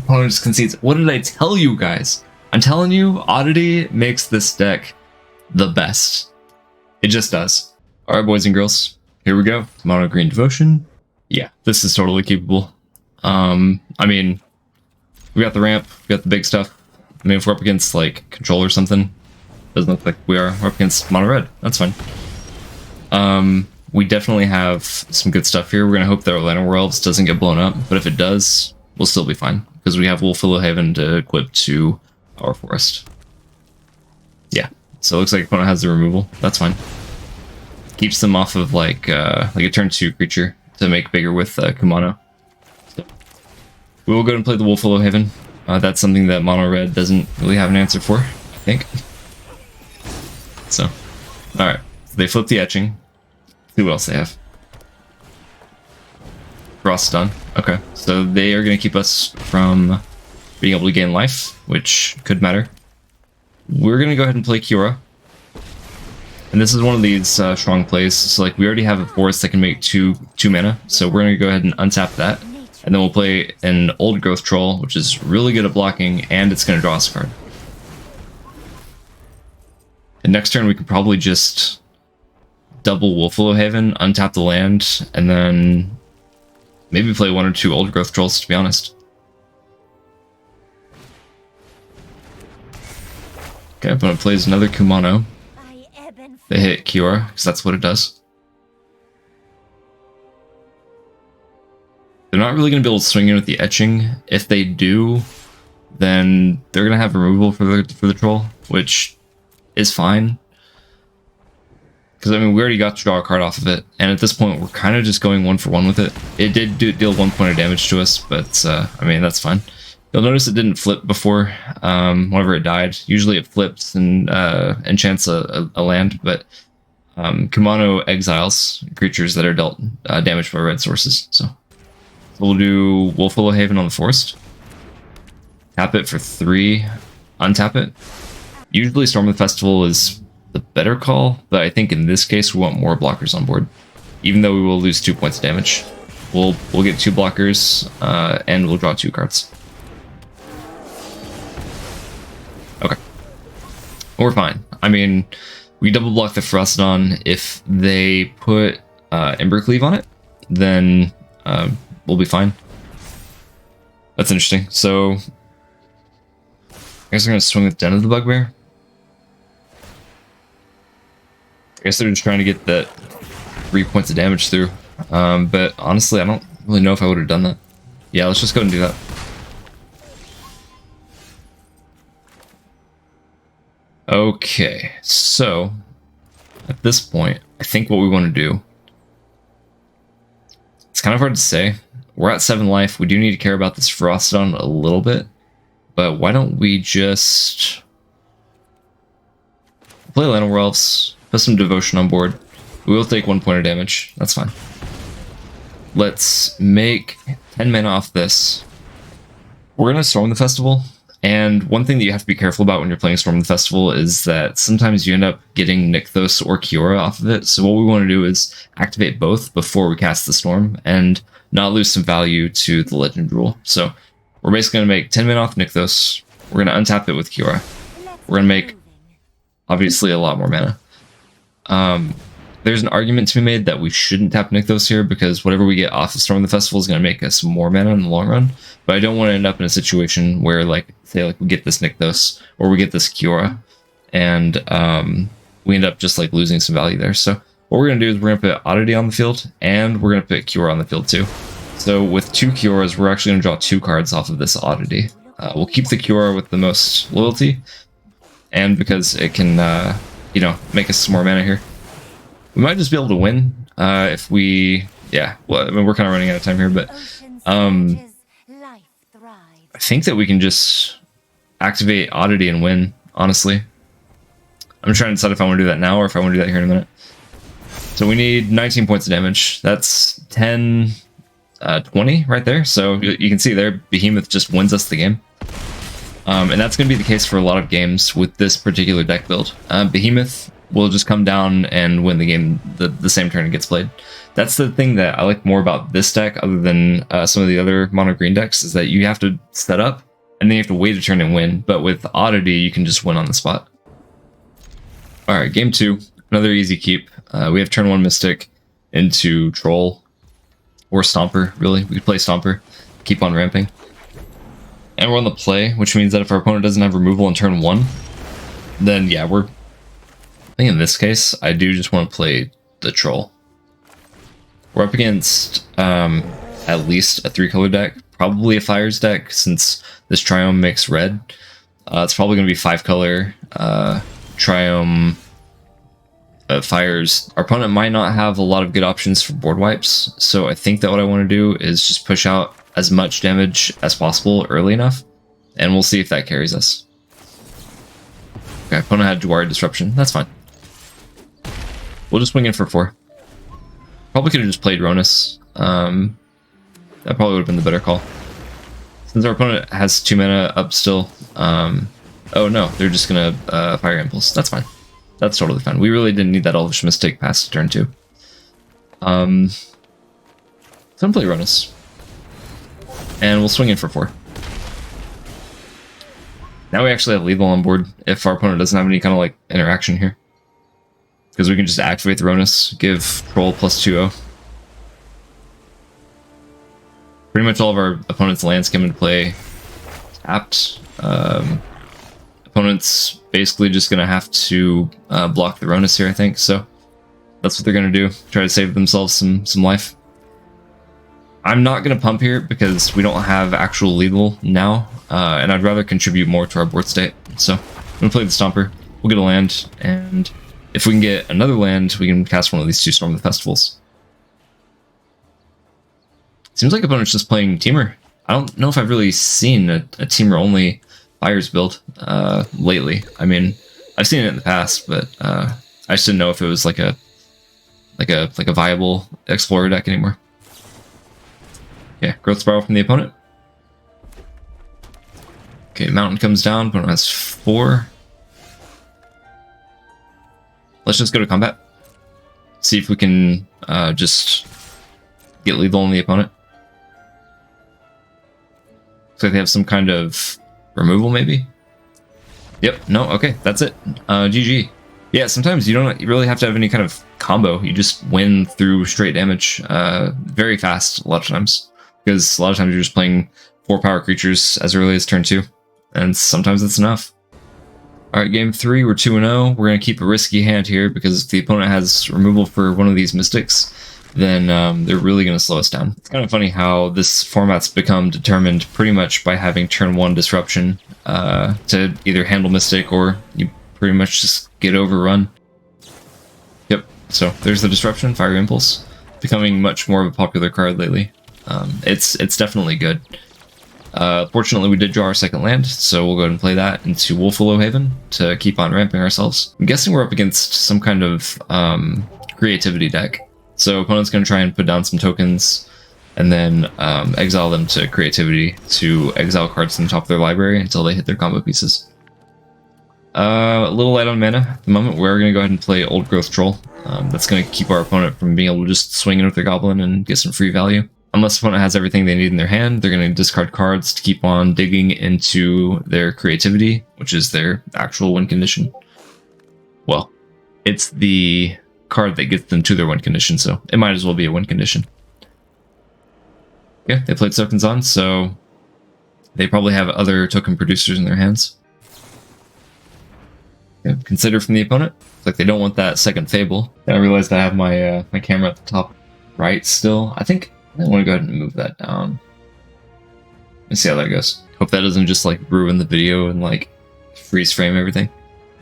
Opponent just concedes. What did I tell you guys? I'm telling you, Oddity makes this deck the best. It just does. Alright, boys and girls, here we go. Mono Green Devotion. Yeah, this is totally capable. I mean, we got the ramp, we got the big stuff. I mean, if we're up against, like, Control or something, doesn't look like we are. We're up against Mono Red. That's fine. We definitely have some good stuff here. We're going to hope that Orlando Werewolves doesn't get blown up, but if it does, we'll still be fine, because we have Wolfwillow Haven to equip to our Forest. Yeah, so it looks like opponent has the removal. That's fine. Keeps them off of, like a turn 2 creature to make bigger with Kumano. So we will go ahead and play the Wolfwillow Haven. That's something that Mono Red doesn't really have an answer for, I think. So, alright. So they flip the Etching. See what else they have. Frost done. Okay, so they are going to keep us from being able to gain life, which could matter. We're going to go ahead and play Kiora. And this is one of these strong plays. So, like, we already have a Forest that can make two mana, so we're going to go ahead and untap that. And then we'll play an Old Growth Troll, which is really good at blocking, and it's going to draw us a card. And next turn we could probably just double Wolfwillow Haven, untap the land, and then maybe play 1 or 2 Old Growth Trolls, to be honest. Okay, opponent plays another Kumano. They hit Kiora, because that's what it does. They're not really going to be able to swing in with the Etching. If they do, then they're going to have removal for the troll, which is fine. Because, I mean, we already got to draw a card off of it, and at this point, we're kind of just going 1-for-1 with it. It did deal 1 point of damage to us, but, I mean, that's fine. You'll notice it didn't flip before, whenever it died. Usually it flips and enchants a land, but Kumano exiles creatures that are dealt damage by red sources. So we'll do Wolfwillow Haven on the Forest. Tap it for 3, untap it. Usually Storm of the Festival is the better call, but I think in this case we want more blockers on board. Even though we will lose 2 points of damage. We'll get 2 blockers, and we'll draw 2 cards. Okay. We're fine. I mean, we double block the Frostodon. If they put Embercleave on it, then we'll be fine. That's interesting. So, I guess they're going to swing with Den of the Bugbear. I guess they're just trying to get that 3 points of damage through. But honestly, I don't really know if I would have done that. Yeah, let's just go and do that. Okay, so at this point, I think what we want to do, it's kind of hard to say. We're at 7 life. We do need to care about this Frostodon a little bit, but why don't we just play Land Werewolves, put some Devotion on board. We will take 1 point of damage. That's fine. Let's make 10 mana off this. We're going to Storm the Festival. And one thing that you have to be careful about when you're playing Storm the Festival is that sometimes you end up getting Nykthos or Kiora off of it. So what we want to do is activate both before we cast the Storm and not lose some value to the Legend rule. So we're basically going to make 10 mana off Nykthos. We're going to untap it with Kiora. We're going to make, obviously, a lot more mana. There's an argument to be made that we shouldn't tap Nykthos here because whatever we get off of Storm of the Festival is going to make us more mana in the long run. But I don't want to end up in a situation where, like, say, like, we get this Nykthos or we get this Kiora, and we end up just, like, losing some value there. So what we're going to do is we're going to put Oddity on the field, and we're going to put Kiora on the field too. So with 2 Kioras, we're actually going to draw 2 cards off of this Oddity. We'll keep the Kiora with the most loyalty, and because it can, you know, make us some more mana here. We might just be able to win if we, yeah, well, I mean, we're kind of running out of time here, but I think that we can just activate Oddity and win, honestly. I'm trying to decide if I want to do that now or if I want to do that here in a minute. So we need 19 points of damage. That's 10, 20 right there. So you can see there, Behemoth just wins us the game. And that's going to be the case for a lot of games with this particular deck build. Behemoth will just come down and win the game the same turn it gets played. That's the thing that I like more about this deck, other than some of the other mono green decks, is that you have to set up and then you have to wait a turn and win. But with Oddity, you can just win on the spot. All right, game 2, another easy keep. We have turn 1 Mystic into Troll or Stomper. Really, we could play Stomper, keep on ramping, and we're on the play, which means that if our opponent doesn't have removal in turn 1, then yeah, I think in this case, I do just want to play the Troll. We're up against at least a 3-color deck, probably a Fires deck, since this Triome makes red. It's probably going to be 5-color Triome Fires. Our opponent might not have a lot of good options for board wipes, so I think that what I want to do is just push out as much damage as possible early enough, and we'll see if that carries us. Okay, opponent had Jawari Disruption. That's fine. We'll just swing in for 4. Probably could have just played Ronus. That probably would have been the better call. Since our opponent has 2 mana up still. Oh no, they're just gonna Fire Impulse. That's fine. That's totally fine. We really didn't need that Elvish Mystic past turn 2. So I'm gonna play Ronus. And we'll swing in for 4. Now we actually have lethal on board if our opponent doesn't have any kind of like interaction here. Because we can just activate the Ronus, give Troll +2/0. Pretty much all of our opponent's lands come into play tapped. Opponent's basically just going to have to block the Ronus here, I think. So that's what they're going to do. Try to save themselves some life. I'm not going to pump here because we don't have actual lethal now. And I'd rather contribute more to our board state. So I'm going to play the Stomper. We'll get a land, and if we can get another land, we can cast one of these 2 Storm the Festivals. Seems like opponent's just playing Temur. I don't know if I've really seen a Temur only Fires build lately. I mean, I've seen it in the past, but I just didn't know if it was like a viable Explorer deck anymore. Yeah, Growth Spiral from the opponent. Okay, Mountain comes down. Opponent has 4. Let's just go to combat. See if we can just get lethal on the opponent. Looks like they have some kind of removal, maybe? Yep, no, okay, that's it. GG. Yeah, sometimes you don't really have to have any kind of combo. You just win through straight damage very fast a lot of times. Because a lot of times you're just playing 4 power creatures as early as turn 2. And sometimes it's enough. Alright, game 3, we're 2-0. We're going to keep a risky hand here, because if the opponent has removal for one of these Mystics, then they're really going to slow us down. It's kind of funny how this format's become determined pretty much by having turn 1 Disruption to either handle Mystic, or you pretty much just get overrun. Yep, so there's the Disruption, Fire Impulse. Becoming much more of a popular card lately. It's definitely good. Fortunately, we did draw our second land, so we'll go ahead and play that into Wolfwillow Haven to keep on ramping ourselves. I'm guessing we're up against some kind of creativity deck. So opponent's going to try and put down some tokens, and then exile them to creativity to exile cards from the top of their library until they hit their combo pieces. A little light on mana at the moment. We're going to go ahead and play Old Growth Troll. That's going to keep our opponent from being able to just swing in with their goblin and get some free value. Unless the opponent has everything they need in their hand, they're going to discard cards to keep on digging into their creativity, which is their actual win condition. Well, it's the card that gets them to their win condition, so it might as well be a win condition. Yeah, they played tokens on, so they probably have other token producers in their hands. Yeah, consider from the opponent. It's like they don't want that second Fable. I realized I have my my camera at the top right still. I think I want to go ahead and move that down. Let's see how that goes. Hope that doesn't just like ruin the video and like freeze frame everything.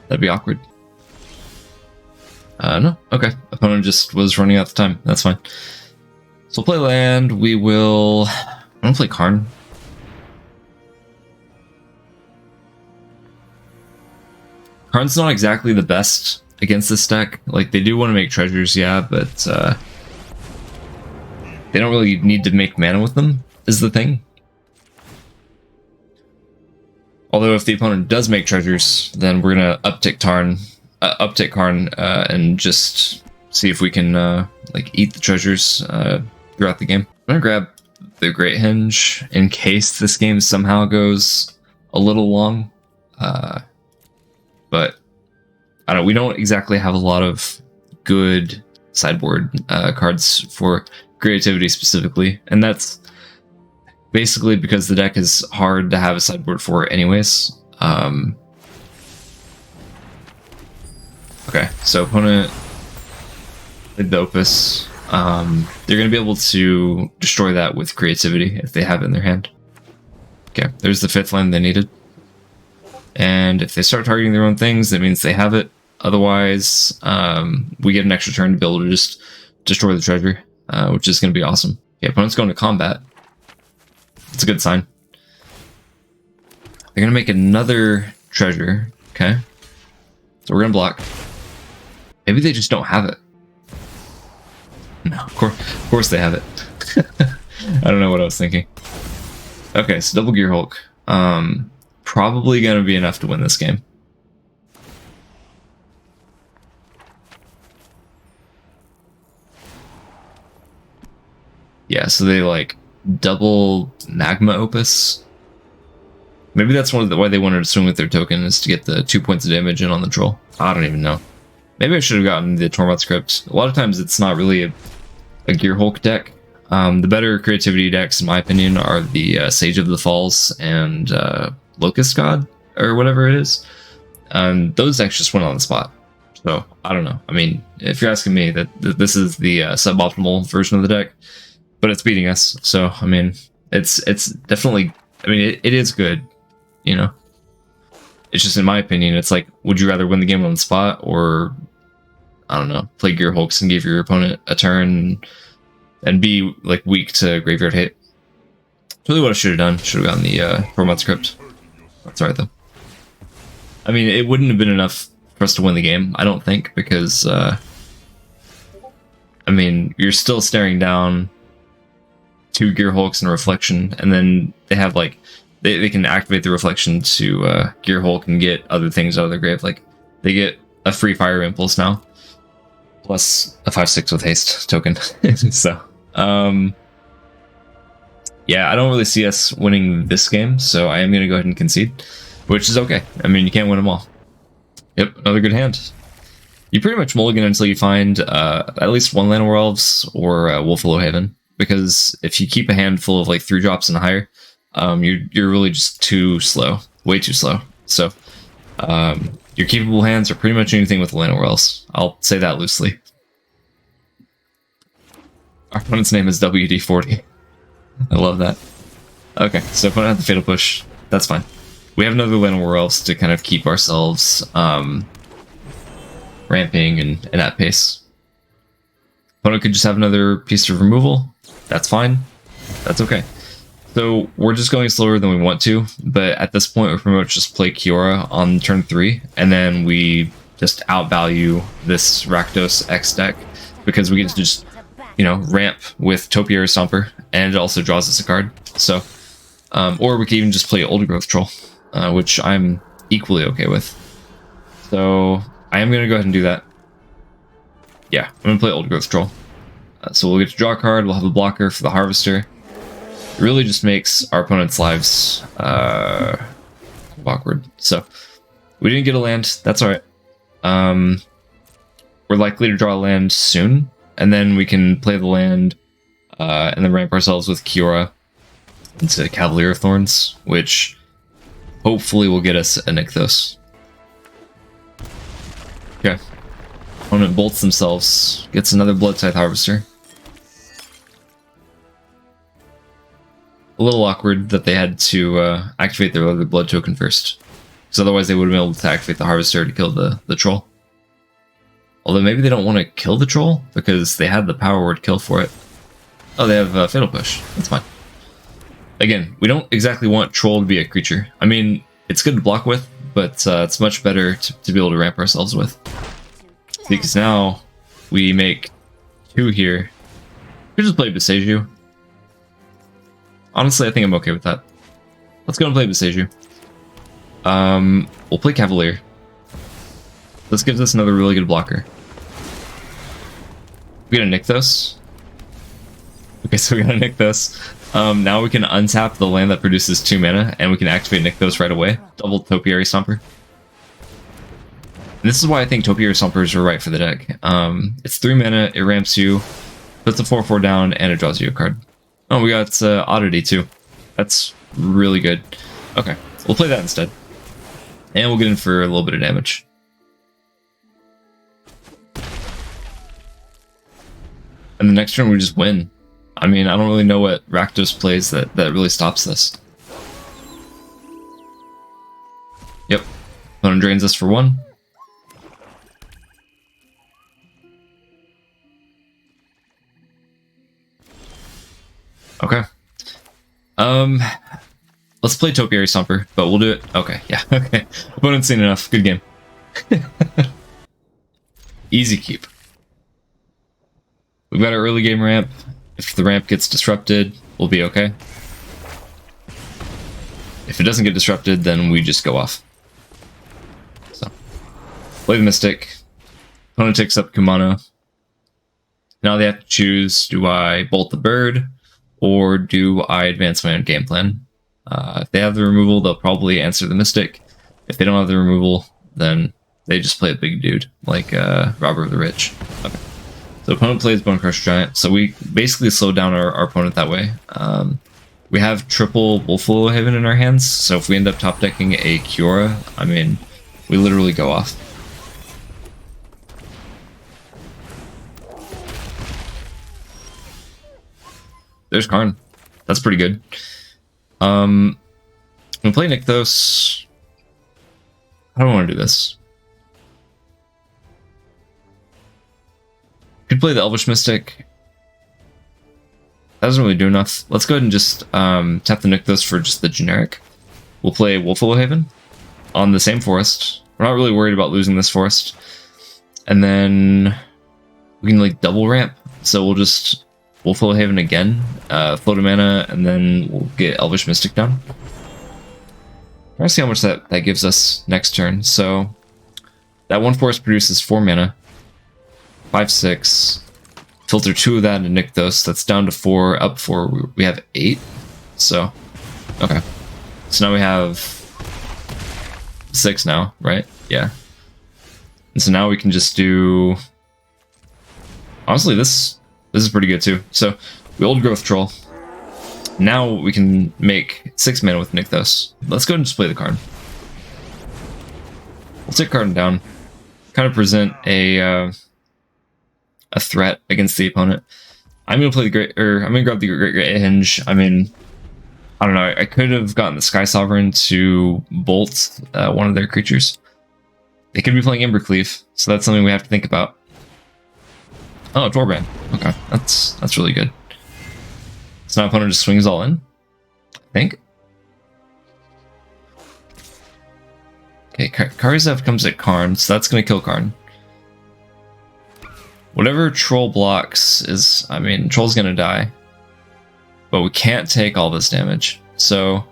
That'd be awkward. No, okay. Opponent just was running out of time. That's fine. So we'll play land. We will. I'm gonna play Karn. Karn's not exactly the best against this deck. Like, they do want to make treasures, yeah, but they don't really need to make mana with them, is the thing. Although if the opponent does make treasures, then we're gonna uptick Karn and just see if we can like eat the treasures throughout the game. I'm gonna grab the Great Hinge in case this game somehow goes a little long, but I don't know, we don't exactly have a lot of good sideboard cards for creativity specifically, and that's basically because the deck is hard to have a sideboard for anyways. Okay, so opponent played the Opus. They're going to be able to destroy that with creativity if they have it in their hand. Okay, there's the 5th land they needed. And if they start targeting their own things, that means they have it. Otherwise, we get an extra turn to be able to just destroy the treasure, which is going to be awesome. Okay, opponent's going to combat. It's a good sign. They're going to make another treasure. Okay. So we're going to block. Maybe they just don't have it. No, of course they have it. I don't know what I was thinking. Okay, so double Gear Hulk. Probably going to be enough to win this game. Yeah, so they like double Magma Opus. Maybe that's why they wanted to swing with their token, is to get the 2 points of damage in on the troll. I don't even know. Maybe I should have gotten the Tormod script. A lot of times it's not really a Gear Hulk deck. The better creativity decks, in my opinion, are the Sage of the Falls and Locust God, or whatever it is. Those decks just went on the spot. So, I don't know. I mean, if you're asking me, that this is the suboptimal version of the deck, but it's beating us. So, I mean, it's definitely, I mean, it is good, you know? It's just, in my opinion, it's like, would you rather win the game on the spot, or, I don't know, play Gear Hulks and give your opponent a turn and be, like, weak to graveyard hate? That's really what I should have done. Should have gotten the Tormod script. That's alright, though. I mean, it wouldn't have been enough for us to win the game, I don't think, because, I mean, you're still staring down 2 Gear Hulks and a Reflection, and then they have, like, they can activate the Reflection to Gear Hulk and get other things out of their grave. Like, they get a free Fire Impulse now, plus a 5/6 with haste token. So, yeah, I don't really see us winning this game, so I am going to go ahead and concede, which is okay. I mean, you can't win them all. Yep, another good hand. You pretty much mulligan until you find at least 1 Llanowar Elves or Wolfillow Haven, because if you keep a handful of like 3 drops and higher, you're really just too slow, way too slow. So your keepable hands are pretty much anything with Llanowar Elves. I'll say that loosely. Our opponent's name is WD-40. I love that. Okay, so opponent had the Fatal Push. That's fine. We have another Llanowar Elves to kind of keep ourselves ramping and at pace. Opponent could just have another piece of removal. That's fine. That's okay. So we're just going slower than we want to, but at this point we pretty much just play Kiora on turn 3, and then we just outvalue this Rakdos X deck, because we get to just, you know, ramp with Topiary Stomper, and it also draws us a card. So, or we can even just play Old Growth Troll, which I'm equally okay with. So I am going to go ahead and do that. Yeah, I'm going to play Old Growth Troll. So we'll get to draw a card, we'll have a blocker for the Harvester. It really just makes our opponent's lives awkward. So we didn't get a land, that's alright. We're likely to draw a land soon, and then we can play the land and then ramp ourselves with Kiora into Cavalier of Thorns, which hopefully will get us a Nykthos. Okay. Opponent bolts themselves, gets another Blood Scythe Harvester. A little awkward that they had to activate their other blood token first, because otherwise they would have been able to activate the Harvester to kill the troll. Although maybe they don't want to kill the troll, because they had the power word kill for it. Oh, they have Fatal Push. That's fine. Again, we don't exactly want troll to be a creature. I mean, it's good to block with, but it's much better to be able to ramp ourselves with. Because now we make 2 here. We just play Boseiju. Honestly, I think I'm okay with that. Let's go and play Boseiju. We'll play Cavalier. This gives us another really good blocker. We gotta Nykthos. Okay, so we gotta Nykthos. Now we can untap the land that produces 2 mana, and we can activate Nykthos right away. Double Topiary Stomper. And this is why I think Topiary Stompers are right for the deck. It's 3 mana, it ramps you, puts the 4/4 down, and it draws you a card. Oh, we got Oddity too. That's really good. Okay, we'll play that instead. And we'll get in for a little bit of damage. And the next turn we just win. I mean, I don't really know what Rakdos plays that really stops this. Yep. Opponent drains us for 1. Okay. Let's play Topiary Stomper, but we'll do it. Okay, yeah, okay. Opponent's seen enough. Good game. Easy keep. We've got our early game ramp. If the ramp gets disrupted, we'll be okay. If it doesn't get disrupted, then we just go off. So, play the Mystic. Opponent takes up Kumano. Now they have to choose, do I bolt the bird, or do I advance my own game plan? If they have the removal, they'll probably answer the Mystic. If they don't have the removal, then they just play a big dude, like Robber of the Rich. Okay. So opponent plays Bone Crush Giant, so we basically slow down our opponent that way. We have triple Wolfwillow Haven in our hands, so if we end up top decking a Kiora, I mean, we literally go off. There's Karn. That's pretty good. We play Nykthos. I don't want to do this. Could play the Elvish Mystic. That doesn't really do enough. Let's go ahead and just tap the Nykthos for just the generic. We'll play Wolfwillow Haven on the same forest. We're not really worried about losing this forest. And then we can like double ramp. So we'll just Wolfwillow Haven again, float a mana, and then we'll get Elvish Mystic down. Try to see how much that gives us next turn. So that one forest produces 4 mana. 5/6. Filter 2 of that into Nykthos. That's down to 4. Up 4. We have 8. So, okay. So now we have 6 now, right? Yeah. And so now we can just do. Honestly, this is pretty good too. So we Old Growth Troll. Now we can make 6 mana with Nykthos. Let's go ahead and just play the card. We'll take Karn down. Kind of present a threat against the opponent. I'm gonna play I'm gonna grab the Great Hinge. I mean, I don't know. I could have gotten the Sky Sovereign to bolt one of their creatures. They could be playing Embercleave, so that's something we have to think about. Oh, Dwarband. Okay, that's really good. So now opponent just swings all in, I think. Okay, Karizev comes at Karn, so that's gonna kill Karn. Whatever Troll blocks is, I mean, Troll's gonna die. But we can't take all this damage. So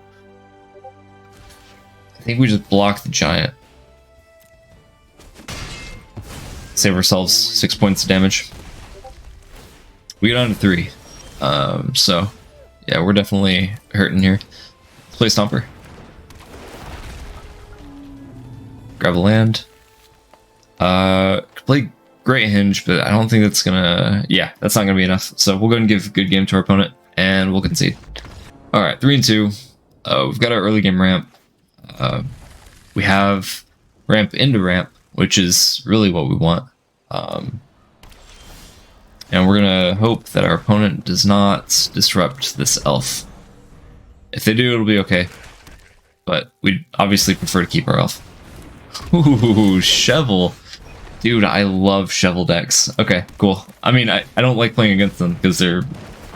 I think we just block the Giant. Save ourselves 6 points of damage. We get on to 3. So yeah, we're definitely hurting here. Let's play Stomper. Grab a land. Could play Great Hinge, but I don't think that's gonna. Yeah, that's not gonna be enough. So we'll go ahead and give a good game to our opponent, and we'll concede. All right, 3 and 2. We've got our early game ramp. We have ramp into ramp, which is really what we want. And we're gonna hope that our opponent does not disrupt this elf. If they do, it'll be okay. But we'd obviously prefer to keep our elf. Ooh, Chevill. Dude, I love Chevill decks. Okay, cool. I mean, I don't like playing against them because they're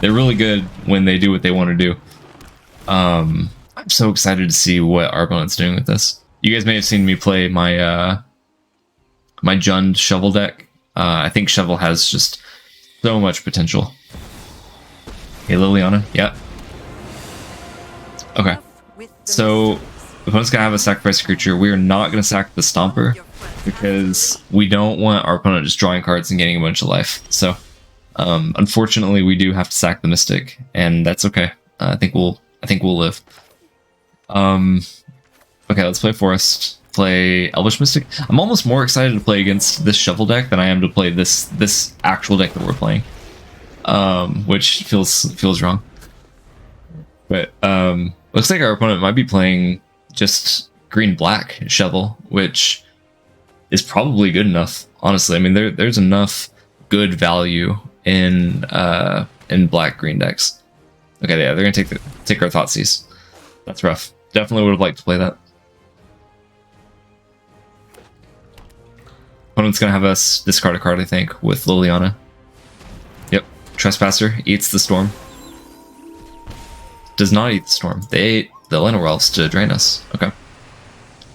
really good when they do what they want to do. I'm so excited to see what our opponent's doing with this. You guys may have seen me play my my Jund Chevill deck. I think Chevill has just so much potential. Hey, Liliana. Yeah. Okay. So the opponent's gonna have a sacrifice creature. We are not gonna sack the Stomper because we don't want our opponent just drawing cards and getting a bunch of life. So Unfortunately, we do have to sack the Mystic, and that's okay. I think we'll live. Okay, let's play Forest. Play Elvish Mystic. I'm almost more excited to play against this Shovel deck than I am to play this actual deck that we're playing. Which feels wrong. But looks like our opponent might be playing just green-black Shovel, which is probably good enough. Honestly, I mean there's enough good value in black-green decks. Okay, yeah, they're gonna take our Thoughtseize. That's rough. Definitely would have liked to play that. Opponent's gonna have us discard a card, I think, with Liliana. Yep. Trespasser eats the storm. Does not eat the storm. They ate the Llanowar to drain us. Okay. A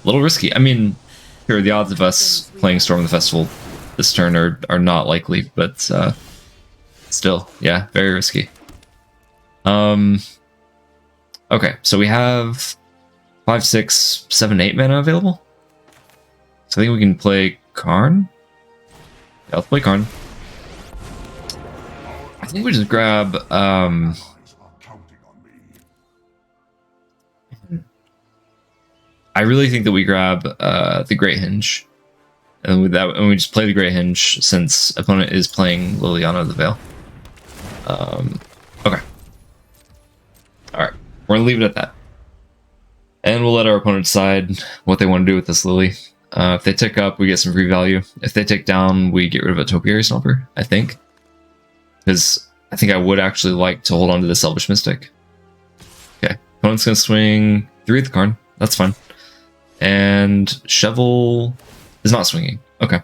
little risky. I mean, here, the odds of us playing Storm of the Festival this turn are not likely, but still, yeah, very risky. Okay, so we have 5, 6, 7, 8 mana available. So I think we can play Karn. Yeah, let's play Karn. I think we just grab I really think that we grab the Great Hinge, and with that, and we just play the Great Hinge since opponent is playing Liliana of the Veil. Okay. All right, we're gonna leave it at that, and we'll let our opponent decide what they want to do with this Lily. If they tick up, we get some free value. If they tick down, we get rid of a Topiary Stomper, I think, because I think I would actually like to hold on to this Elvish Mystic. Okay, opponent's gonna swing 3 at the Karn. That's fine. And Chevill is not swinging. Okay.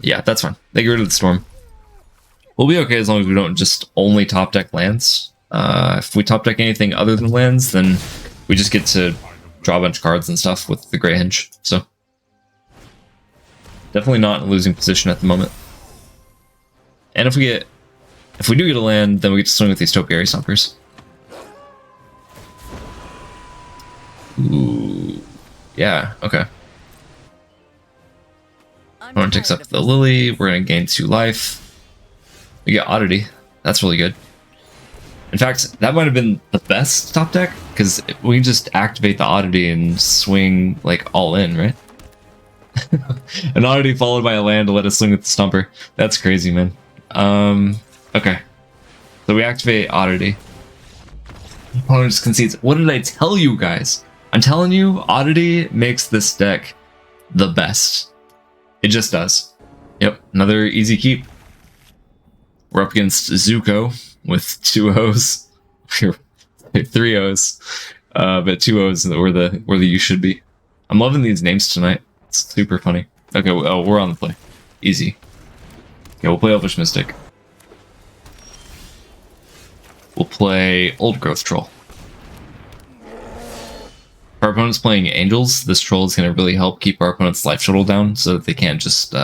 Yeah, that's fine. They get rid of the Storm. We'll be okay as long as we don't just only top deck lands. If we top deck anything other than lands, then we just get to draw a bunch of cards and stuff with the Grey Hinge. So definitely not in a losing position at the moment. And if we do get a land, then we get to swing with these Topiary Stompers. Ooh, yeah, okay. Opponent takes up the Lily. We're gonna gain 2 life. We get Oddity. That's really good. In fact, that might have been the best top deck, because we can just activate the Oddity and swing, like, all in, right? An Oddity followed by a land to let us swing with the Stomper. That's crazy, man. Okay. So we activate Oddity. Opponent just concedes. What did I tell you guys? I'm telling you, Oddity makes this deck the best. It just does. Yep, another easy keep. We're up against Zuko with 2 O's. 3 O's. But 2 O's where the you should be. I'm loving these names tonight. It's super funny. Okay, oh, we're on the play. Easy. Okay, we'll play Elvish Mystic. We'll play Old Growth Troll. If our opponent's playing Angels, this Troll is going to really help keep our opponent's life total down so that they can't just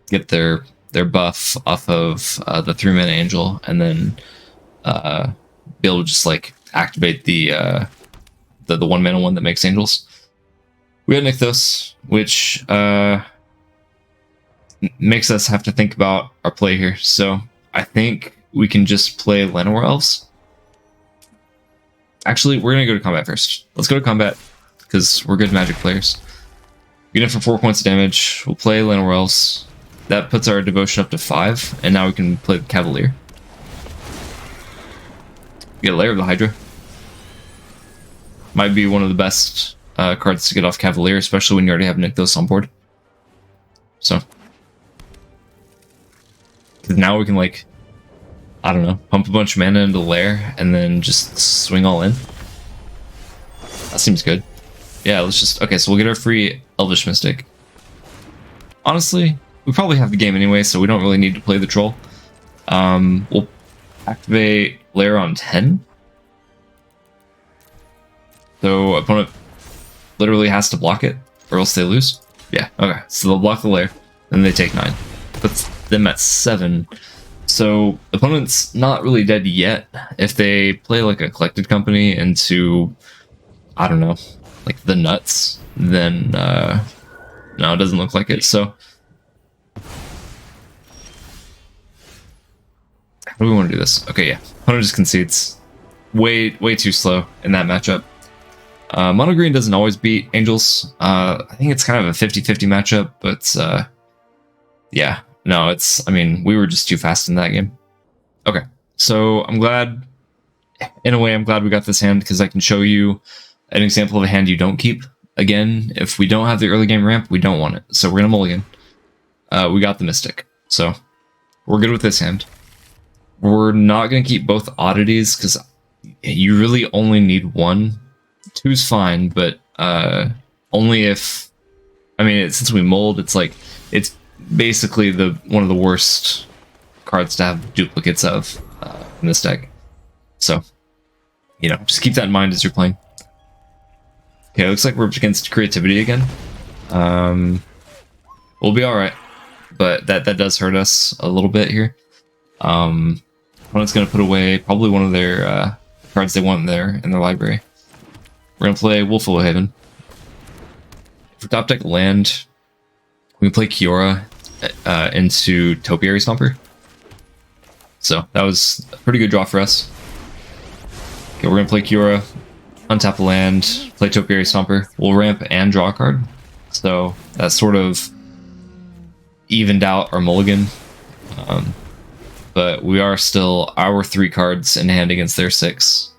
get their buff off of the 3-mana Angel and then be able to just like activate the 1-mana one that makes Angels. We got Nykthos, which makes us have to think about our play here. So I think we can just play Llanowar Elves. Actually, we're going to go to combat first. Let's go to combat, because we're good Magic players. Get in for 4 points of damage. We'll play Llanowar Elves. That puts our devotion up to 5, and now we can play the Cavalier. Get a Lair of the Hydra. Might be one of the best cards to get off Cavalier, especially when you already have Nykthos on board. So. Because now we can, like, I don't know, pump a bunch of mana into Lair, and then just swing all in. That seems good. Yeah, let's just... Okay, so we'll get our free Elvish Mystic. Honestly, we probably have the game anyway, so we don't really need to play the Troll. We'll activate Lair on 10. So opponent literally has to block it, or else they lose. Yeah, okay. So they'll block the Lair, then they take 9. Puts them at 7. So opponent's not really dead yet. If they play like a Collected Company into, I don't know, like the nuts, then no, it doesn't look like it. So How do we want to do this? Okay, yeah. Opponent just concedes. Way too slow in that matchup. Mono green doesn't always beat Angels. I think it's kind of a 50-50 matchup, but yeah. No, I mean, we were just too fast in that game. Okay, so I'm glad, in a way, I'm glad we got this hand because I can show you an example of a hand you don't keep. Again, if we don't have the early game ramp, we don't want it. So we're going to mulligan. We got the Mystic. So we're good with this hand. We're not going to keep both oddities because you really only need one. Two's fine, but only if... I mean, since we mold, it's like... It's basically one of the worst cards to have duplicates of in this deck. So, you know, just keep that in mind as you're playing. Okay, it looks like we're up against Creativity again. We'll be alright, but that does hurt us a little bit here. Opponent's going to put away probably one of their cards they want in their library. We're going to play Wolfwillow Haven. For top deck land, we can play Kiora into Topiary Stomper. So that was a pretty good draw for us. Okay, we're going to play Kiora, untap the land, play Topiary Stomper. We'll ramp and draw a card. So that sort of evened out our mulligan. But we are still our 3 cards in hand against their 6.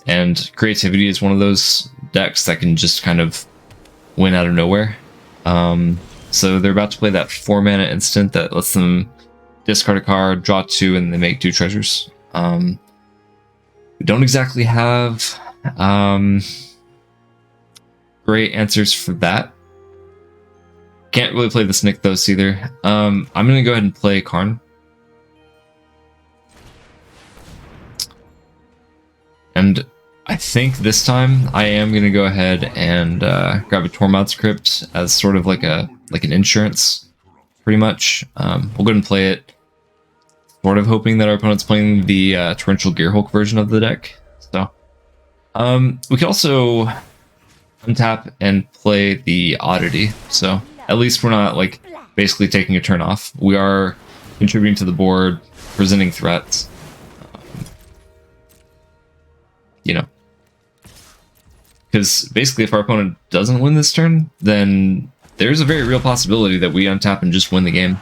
And Creativity is one of those decks that can just kind of win out of nowhere. So they're about to play that 4-mana instant that lets them discard a card, draw 2, and they make 2 treasures. We don't exactly have great answers for that. Can't really play this Nykthos either. I'm going to go ahead and play Karn. And I think this time I am going to go ahead and grab a Tormod's Crypt as sort of like an insurance, pretty much. We'll go ahead and play it, sort of hoping that our opponent's playing the Torrential Gearhulk version of the deck. So we could also untap and play the Oddity. So at least we're not like basically taking a turn off. We are contributing to the board, presenting threats. You know, because basically if our opponent doesn't win this turn, then there's a very real possibility that we untap and just win the game.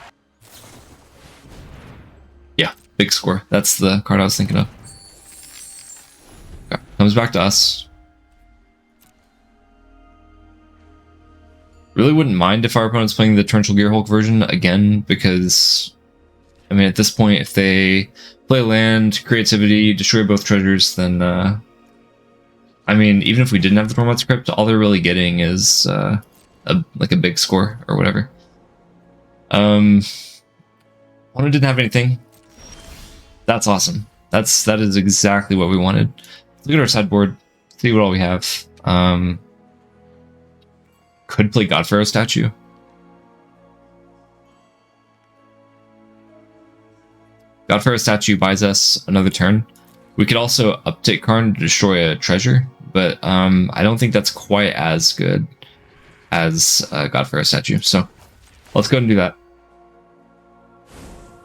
Yeah, big score. That's the card I was thinking of. Okay, comes back to us. Really wouldn't mind if our opponent's playing the Torrential Gearhulk version again, because I mean at this point if they play land, Creativity, destroy both treasures, then I mean, even if we didn't have the Tormod's Crypt, all they're really getting is like a big score or whatever. Opponent didn't have anything. That's awesome. That is exactly what we wanted. Let's look at our sideboard, see what all we have. Could play Godpharaoh Statue. Godpharaoh Statue buys us another turn. We could also uptake Karn to destroy a treasure, but I don't think that's quite as good as Godpharaoh Statue. So let's go ahead and do that.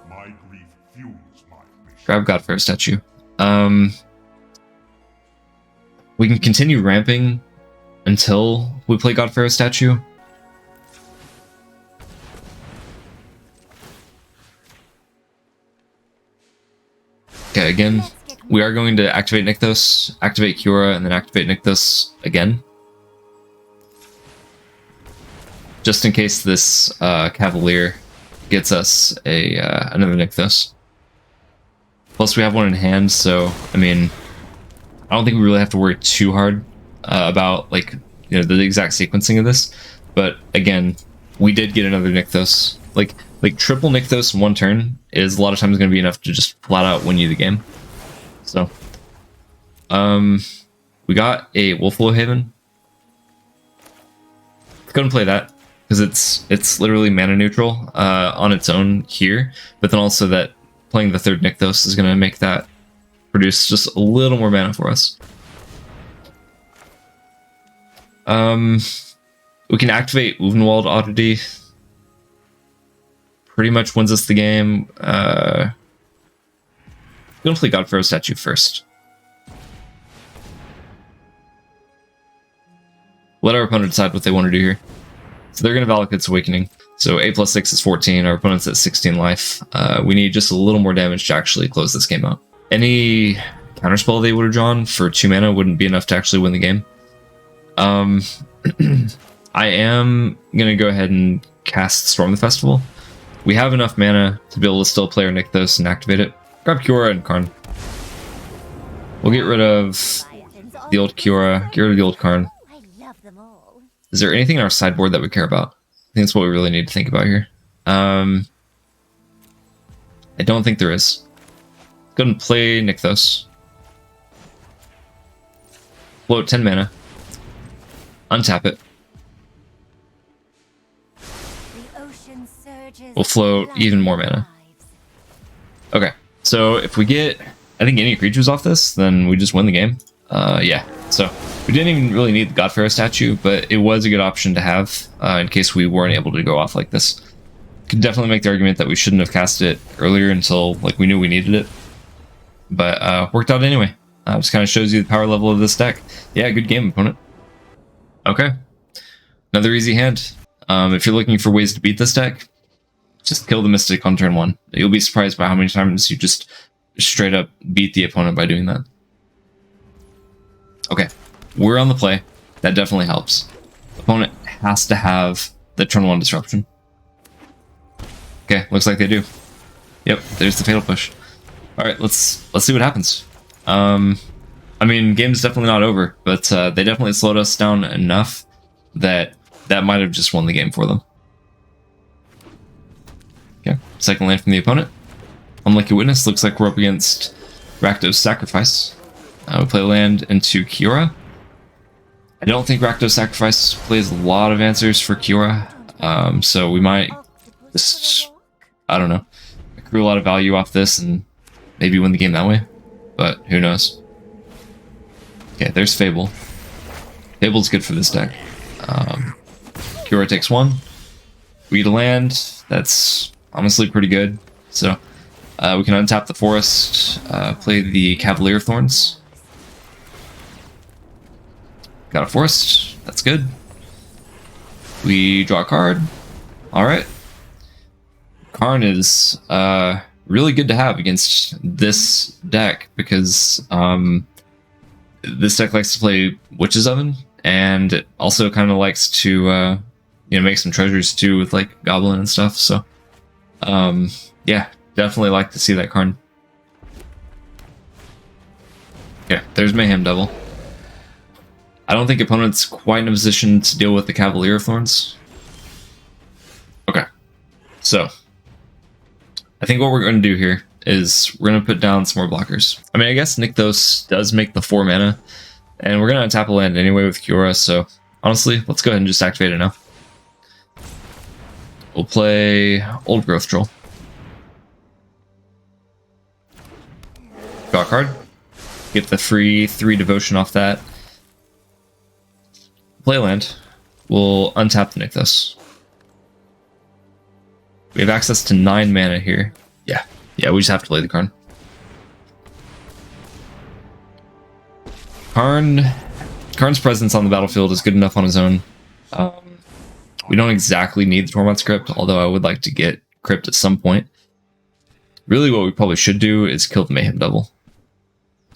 My grief fuels my mission. Grab Godpharaoh Statue. We can continue ramping until we play Godpharaoh Statue. Okay, again, we are going to activate Nykthos, activate Kiora, and then activate Nykthos again. Just in case this Cavalier gets us another Nykthos. Plus we have one in hand, so, I mean, I don't think we really have to worry too hard about, like, you know, the exact sequencing of this. But, again, we did get another Nykthos. Like triple Nykthos in one turn is a lot of times going to be enough to just flat out win you the game. So, we got a Wolfwillow Haven. Let's go and play that because it's literally mana neutral on its own here, but then also that playing the third Nykthos is going to make that produce just a little more mana for us. We can activate Uvenwald Oddity. Pretty much wins us the game. Gonna play God Pharaoh statue first. Let our opponent decide what they want to do here. So they're gonna Valakut's Awakening. So 8 plus 6 is 14. Our opponent's at 16 life. We need just a little more damage to actually close this game out. Any counterspell they would have drawn for 2 mana wouldn't be enough to actually win the game. I am gonna go ahead and cast Storm the Festival. We have enough mana to be able to still play our Nykthos and activate it. Grab Kiora and Karn. We'll get rid of the old Kiora, get rid of the old Karn. Is there anything in our sideboard that we care about? I think that's what we really need to think about here. I don't think there is. Go ahead and play Nykthos. Float 10 mana. Untap it. We'll float even more mana. Okay, so if we get, I think, any creatures off this, then we just win the game. Yeah, so we didn't even really need the God Pharaoh statue, but it was a good option to have in case we weren't able to go off like this. Could definitely make the argument that we shouldn't have cast it earlier until like we knew we needed it, but worked out anyway. Just kind of shows you the power level of this deck. Yeah, good game, opponent. Okay, another easy hand. If you're looking for ways to beat this deck, just kill the Mystic on turn 1. You'll be surprised by how many times you just straight up beat the opponent by doing that. Okay, we're on the play. That definitely helps. Opponent has to have the turn 1 disruption. Okay, looks like they do. Yep, there's the fatal push. All right, let's see what happens. I mean, game's definitely not over, but they definitely slowed us down enough that might have just won the game for them. Okay, second land from the opponent. Unlucky Witness, looks like we're up against Rakdos Sacrifice. We play land into Kiora. I don't think Rakdos Sacrifice plays a lot of answers for Kiora, so we might just, I don't know, accrue a lot of value off this and maybe win the game that way, but who knows. Okay, there's Fable. Fable's good for this deck. Kiora takes 1. We get a land. That's honestly pretty good. So we can untap the Forest, play the Cavalier Thorns. Got a Forest. That's good. We draw a card. Alright. Karn is really good to have against this deck because this deck likes to play Witch's Oven, and it also kind of likes to make some treasures too with like Goblin and stuff. So yeah, definitely like to see that Karn. Yeah, there's Mayhem Devil. I don't think opponent's quite in a position to deal with the Cavalier of Thorns. Okay, so I think what we're going to do here is we're going to put down some more blockers. I mean, I guess Nykthos does make the 4 mana, and we're going to untap a land anyway with Kiora, so honestly, let's go ahead and just activate it now. We'll play Old Growth Troll. Draw a card. Get the free 3 devotion off that. Play land. We'll untap the Nykthos. We have access to 9 mana here. Yeah, we just have to play the Karn. Karn's presence on the battlefield is good enough on his own. We don't exactly need the Tormod's Crypt, although I would like to get Crypt at some point. Really what we probably should do is kill the Mayhem Devil.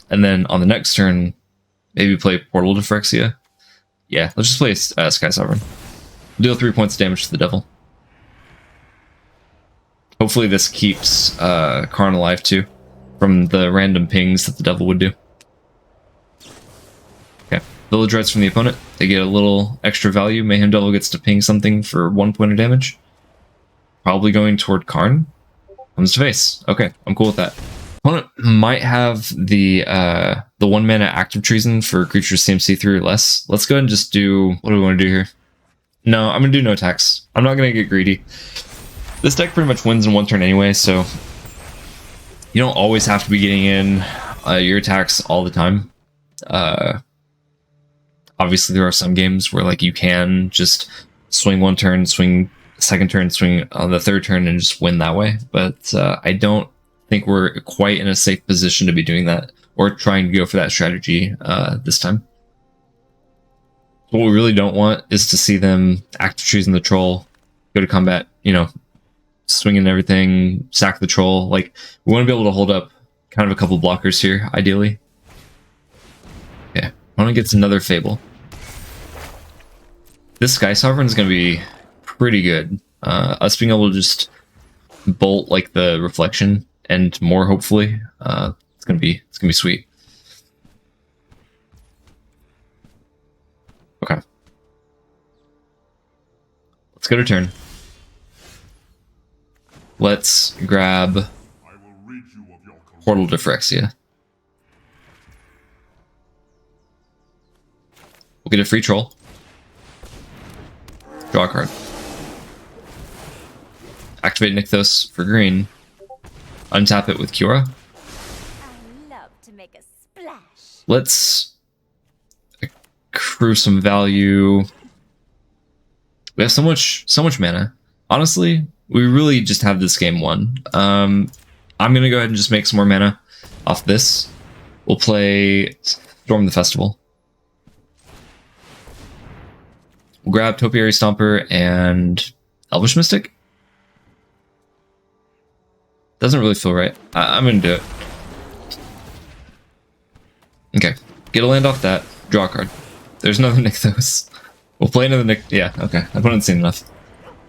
And then on the next turn, maybe play Portal to Phyrexia. Yeah, let's just play Sky Sovereign. Deal 3 points of damage to the Devil. Hopefully this keeps Karn alive too, from the random pings that the Devil would do. Okay, Village Rites from the opponent. They get a little extra value. Mayhem Devil gets to ping something for 1 point of damage. Probably going toward Karn. Comes to face. Okay, I'm cool with that. Opponent might have the 1 mana active treason for creatures CMC 3 or less. Let's go ahead and just do, what do we want to do here? No, I'm gonna do no attacks. I'm not gonna get greedy. This deck pretty much wins in 1 turn anyway, so you don't always have to be getting in your attacks all the time. Obviously, there are some games where like you can just swing 1 turn, swing 2nd turn, swing on the 3rd turn, and just win that way. But I don't think we're quite in a safe position to be doing that or trying to go for that strategy this time. What we really don't want is to see them active choosing the troll, go to combat, you know, swinging everything, sack the troll. Like, we want to be able to hold up kind of a couple blockers here, ideally. Okay, opponent gets another Fable. This Sky Sovereign is going to be pretty good. Us being able to just bolt like the reflection and more, hopefully, it's gonna be sweet. Okay, let's go to turn. Let's grab Portal Differexia. We'll get a free troll. Draw a card. Activate Nykthos for green. Untap it with Cura. I love to make a splash. Let's accrue some value. We have so much mana. Honestly, we really just have this game won. I'm gonna go ahead and just make some more mana off this. We'll play Storm the Festival. We'll grab Topiary Stomper and Elvish Mystic. Doesn't really feel right. I'm gonna do it. Okay, get a land off that. Draw a card. There's another Nykthos. We'll play another Nyk. Yeah, okay. I haven't seen enough.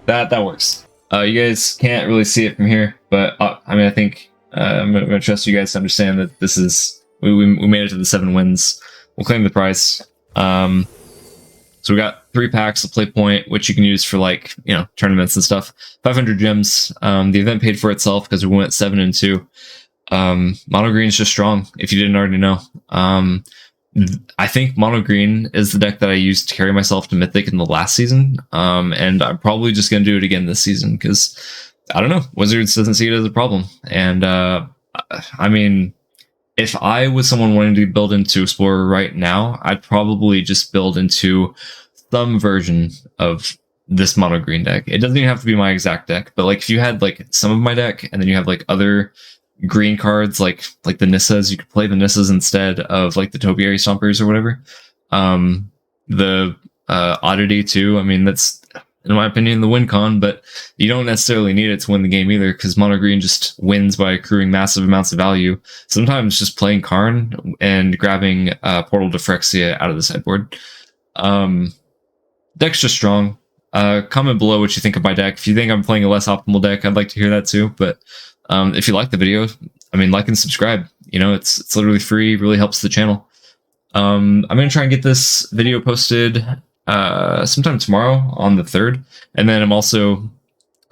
That works. You guys can't really see it from here, but I mean, I think I'm gonna trust you guys to understand that this is we made it to the 7 wins. We'll claim the prize. So we got 3 packs of play point, which you can use for, like, you know, tournaments and stuff. 500 gems. The event paid for itself because we went 7 and 2. Mono green is just strong, if you didn't already know. I think mono green is the deck that I used to carry myself to Mythic in the last season. And I'm probably just going to do it again this season because, I don't know, Wizards doesn't see it as a problem. And, I mean, if I was someone wanting to build into Explorer right now, I'd probably just build into some version of this mono green deck. It doesn't even have to be my exact deck, but like if you had like some of my deck and then you have like other green cards like the Nissas, you could play the Nissas instead of like the Topiary Stompers or whatever. The Oddity too, I mean, that's, in my opinion, the win con, but you don't necessarily need it to win the game either, because mono green just wins by accruing massive amounts of value. Sometimes just playing Karn and grabbing Portal Differexia out of the sideboard. Deck's just strong. Comment below what you think of my deck. If you think I'm playing a less optimal deck, I'd like to hear that too. But if you like the video, I mean, like and subscribe. You know, it's literally free. Really helps the channel. I'm gonna try and get this video posted sometime tomorrow on the 3rd, and then I'm also,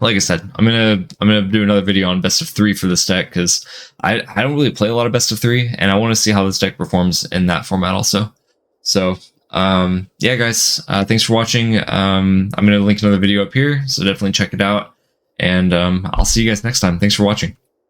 like I said, I'm gonna do another video on best of 3 for this deck, because I don't really play a lot of best of 3, and I want to see how this deck performs in that format also. So yeah, guys, thanks for watching. I'm gonna link another video up here, so definitely check it out, and I'll see you guys next time. Thanks for watching.